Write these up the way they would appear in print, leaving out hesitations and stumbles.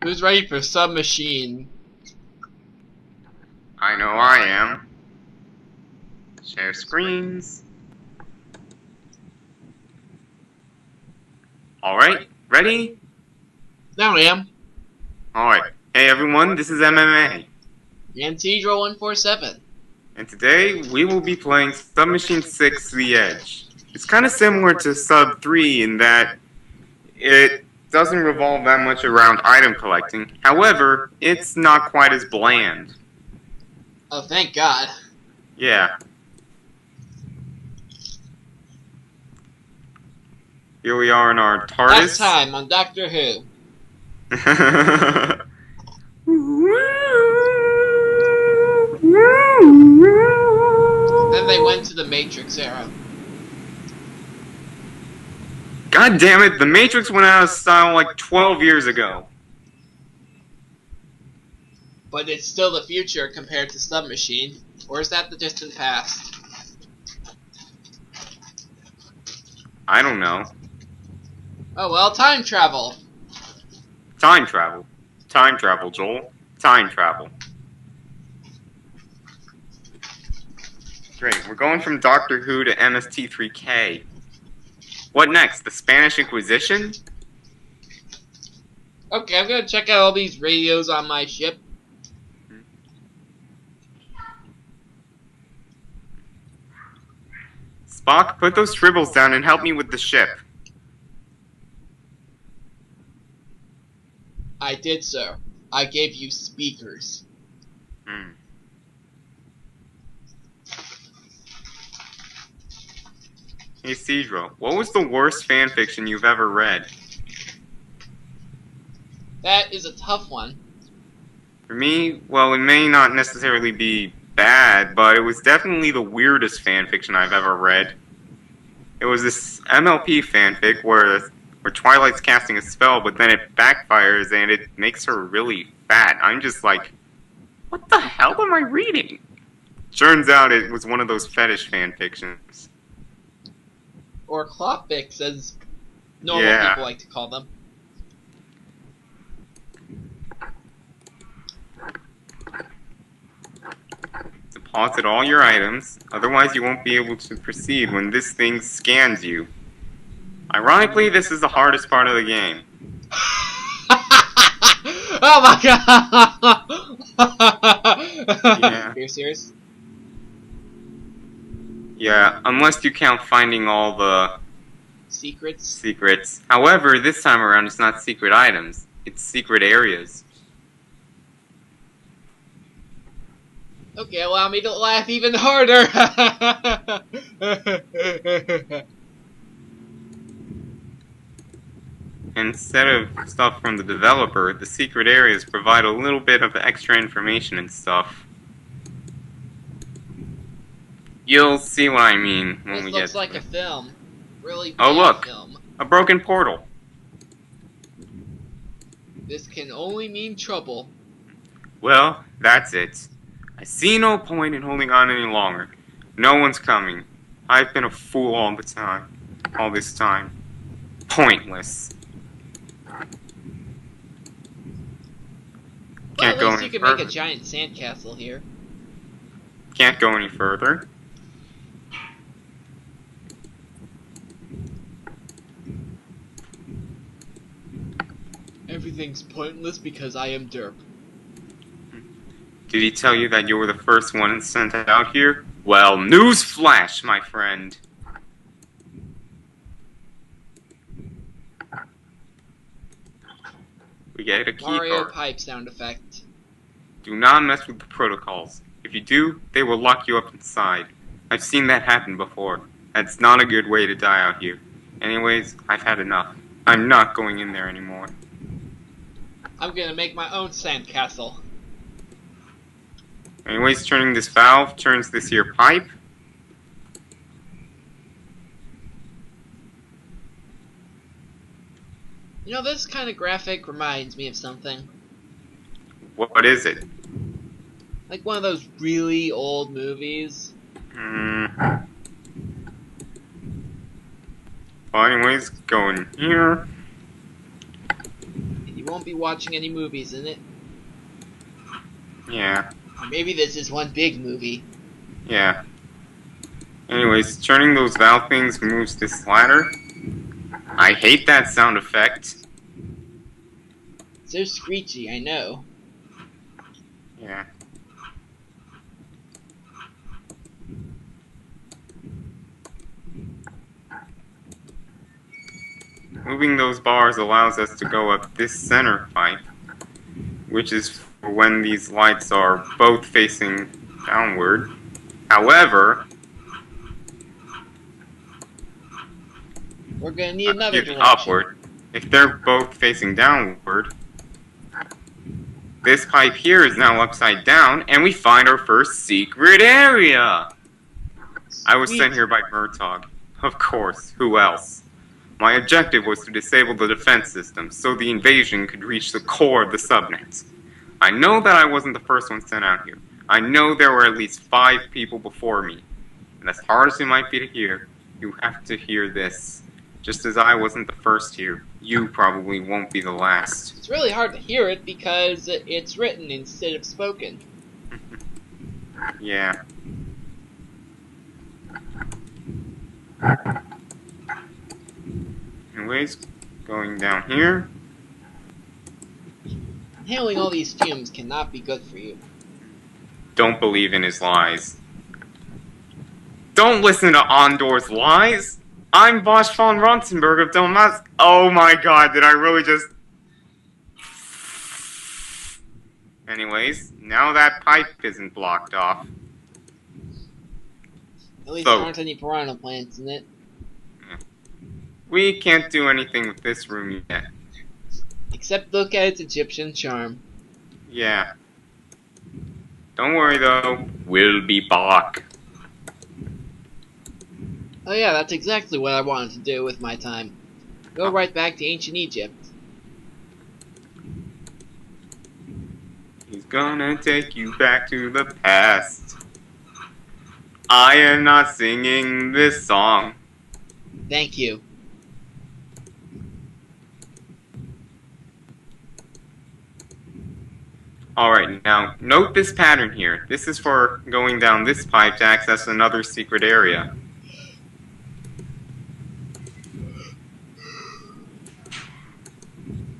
Who's ready for submachine? I know I am. Share screens. Alright, ready? Now I am. Alright. Hey everyone, this is MMA. And Cedro 147. And today we will be playing Submachine 6 The Edge. It's kind of similar to Sub 3 in that it doesn't revolve that much around item collecting. However, it's not quite as bland. Oh, thank God. Yeah. Here we are in our TARDIS. Last time on Doctor Who. Then they went to the Matrix era. God damn it, the Matrix went out of style like 12 years ago. But it's still the future compared to Submachine. Or is that the distant past? I don't know. Oh well, time travel. Time travel. Time travel, Joel. Time travel. Great, we're going from Doctor Who to MST3K. What next? The Spanish Inquisition? Okay, I'm gonna check out all these radios on my ship. Spock, put those scribbles down and help me with the ship. I did, sir. I gave you speakers. Hey Cedro, what was the worst fanfiction you've ever read? That is a tough one. For me, well, it may not necessarily be bad, but it was definitely the weirdest fanfiction I've ever read. It was this MLP fanfic where Twilight's casting a spell, but then it backfires and it makes her really fat. I'm just like, what the hell am I reading? Turns out it was one of those fetish fanfictions. Or clopfics, as normal people like to call them. Deposit all your items, otherwise you won't be able to proceed when this thing scans you. Ironically, this is the hardest part of the game. Oh my God! Yeah. Are you serious? Yeah, unless you count finding all the secrets. However, this time around it's not secret items, it's secret areas. Okay, allow me to laugh even harder! Instead of stuff from the developer, the secret areas provide a little bit of extra information and stuff. You'll see what I mean when we get to it. This looks like a film. Really bad Oh look! film. A broken portal. This can only mean trouble. Well, that's it. I see no point in holding on any longer. No one's coming. I've been a fool all the time. All this time. Pointless. Well, Can't go at least any you can further. make a giant sandcastle here. Can't go any further. Everything's pointless because I am derp. Did he tell you that you were the first one sent out here? Well, newsflash, my friend. We get a key Mario card. pipe sound effect. Do not mess with the protocols. If you do, they will lock you up inside. I've seen that happen before. That's not a good way to die out here. Anyways, I've had enough. I'm not going in there anymore. I'm gonna make my own sandcastle. Anyways, turning this valve turns this here pipe. You know, this kind of graphic reminds me of something. What is it? Like one of those really old movies. Well, anyways, go in here. And you won't be watching any movies in it. Yeah. Or maybe this is one big movie. Yeah. Anyways, turning those valve things moves this ladder. I hate that sound effect. So screechy, I know. Yeah. Moving those bars allows us to go up this center pipe, which is for when these lights are both facing downward. However, We're gonna need another excuse me, direction. upward. If they're both facing downward, this pipe here is now upside down, and we find our first secret area! I was sent here by Murtaugh. Of course, who else? My objective was to disable the defense system so the invasion could reach the core of the subnet. I know that I wasn't the first one sent out here. I know there were at least 5 people before me. And as hard as it might be to hear, you have to hear this. Just as I wasn't the first here, you probably won't be the last. It's really hard to hear it because it's written instead of spoken. Yeah. Anyways, going down here. Inhaling all these fumes cannot be good for you. Don't believe in his lies. Don't listen to Andor's lies! I'm Bosch von Ronsenberg of Domas. Oh my god, did I really just... Anyways, now that pipe isn't blocked off. At least there aren't any piranha plants in it. We can't do anything with this room yet. Except look at its Egyptian charm. Yeah. Don't worry though, we'll be back. Oh yeah, that's exactly what I wanted to do with my time. Go right back to ancient Egypt. He's gonna take you back to the past. I am not singing this song. Thank you. Alright, now, note this pattern here. This is for going down this pipe to access another secret area.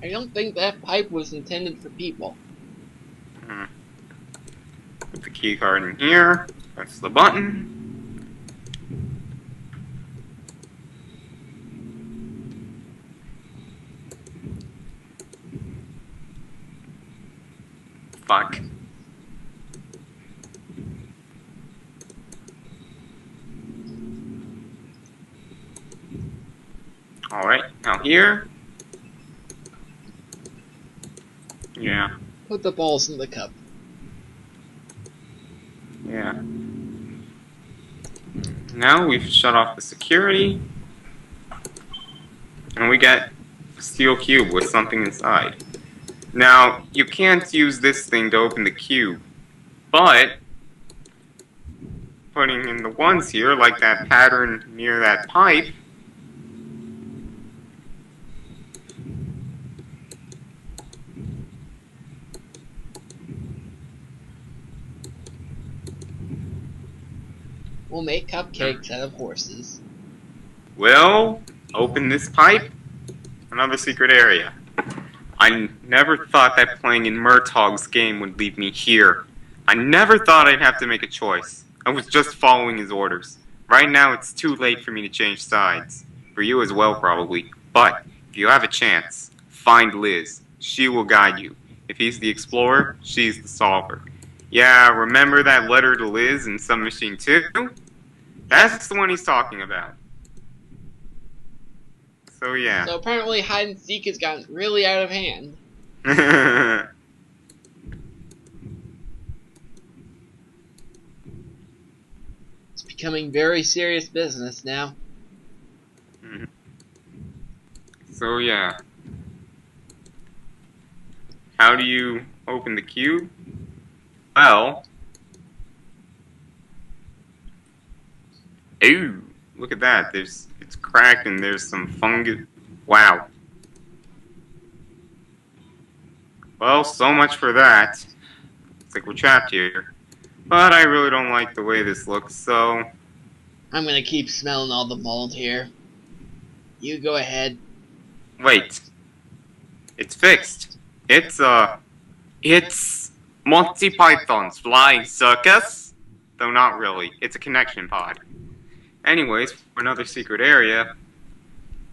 I don't think that pipe was intended for people. Put the key card in here. Press the button. Fuck. Alright, now here. Yeah. Put the balls in the cup. Yeah. Now we've shut off the security. And we get a steel cube with something inside. Now, you can't use this thing to open the cube, but putting in the ones here, like that pattern near that pipe, We'll make cupcakes out of horses. will open this pipe. Another secret area. I never thought that playing in Murtaugh's game would lead me here. I never thought I'd have to make a choice. I was just following his orders. Right now it's too late for me to change sides. For you as well, probably. But, if you have a chance, find Liz. She will guide you. If he's the explorer, she's the solver. Yeah, remember that letter to Liz in Submachine 2? That's the one he's talking about. So yeah. So apparently hide and seek has gotten really out of hand. It's becoming very serious business now. So yeah. How do you open the cube? Well, ooh, look at that. It's cracked and there's some fungus. Wow. Well, so much for that. Looks like we're trapped here. But I really don't like the way this looks, so... I'm gonna keep smelling all the mold here. You go ahead. Wait. It's fixed. It's Monty Python's Flying Circus? Though not really. It's a connection pod. Anyways, for another secret area,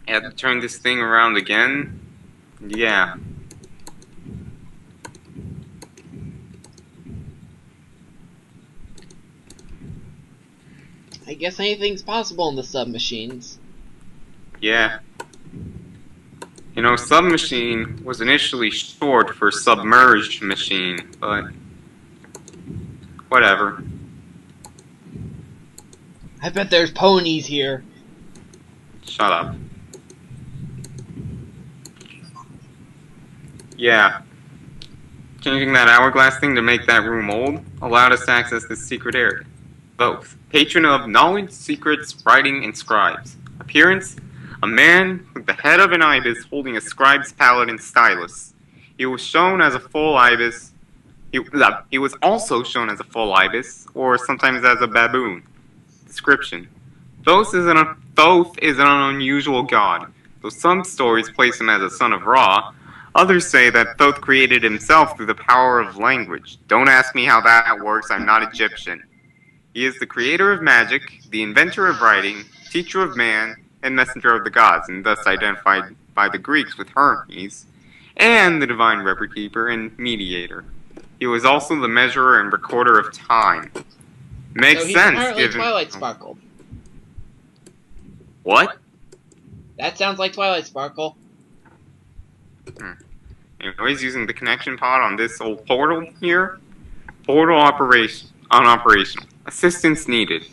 I have to turn this thing around again. Yeah. I guess anything's possible in the submachines. Yeah. You know, submachine was initially short for submerged machine, but whatever. I bet there's ponies here. Shut up. Yeah. Changing that hourglass thing to make that room old allowed us to access this secret area. Both. Patron of knowledge, secrets, writing, and scribes. Appearance? A man with the head of an ibis holding a scribe's palette and stylus. He was shown as a full ibis. He was also shown as a full ibis, or sometimes as a baboon. Description. Thoth is an unusual god, though some stories place him as a son of Ra. Others say that Thoth created himself through the power of language. Don't ask me how that works, I'm not Egyptian. He is the creator of magic, the inventor of writing, teacher of man, and messenger of the gods, and thus identified by the Greeks with Hermes, and the divine record keeper and mediator. He was also the measurer and recorder of time. Makes So he's sense, apparently given... Twilight Sparkle. What? That sounds like Twilight Sparkle. Anyways, using the connection pod on this old portal here. Portal operational. Assistance needed.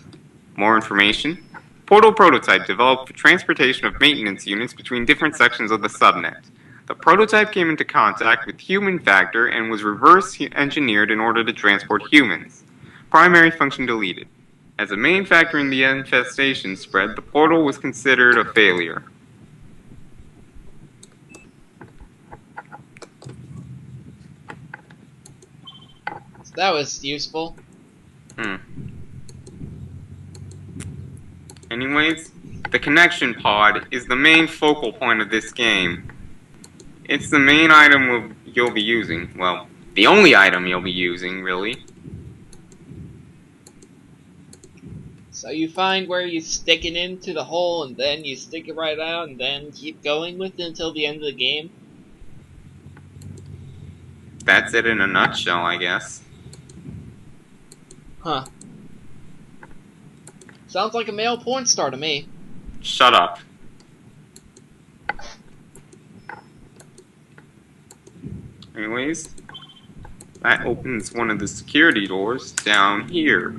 More information. Portal prototype developed for transportation of maintenance units between different sections of the subnet. The prototype came into contact with human factor and was reverse engineered in order to transport humans. Primary function deleted. As a main factor in the infestation spread, the portal was considered a failure. So that was useful. Anyways, the connection pod is the main focal point of this game. It's the main item you'll be using. Well, the only item you'll be using, really. So you find where you stick it into the hole, and then you stick it right out, and then keep going with it until the end of the game? That's it in a nutshell, I guess. Huh. Sounds like a male porn star to me. Shut up. Anyways, that opens one of the security doors down here.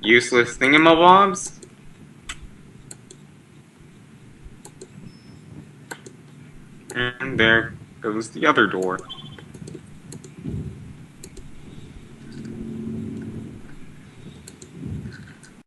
Useless thingamabobs. And there goes the other door.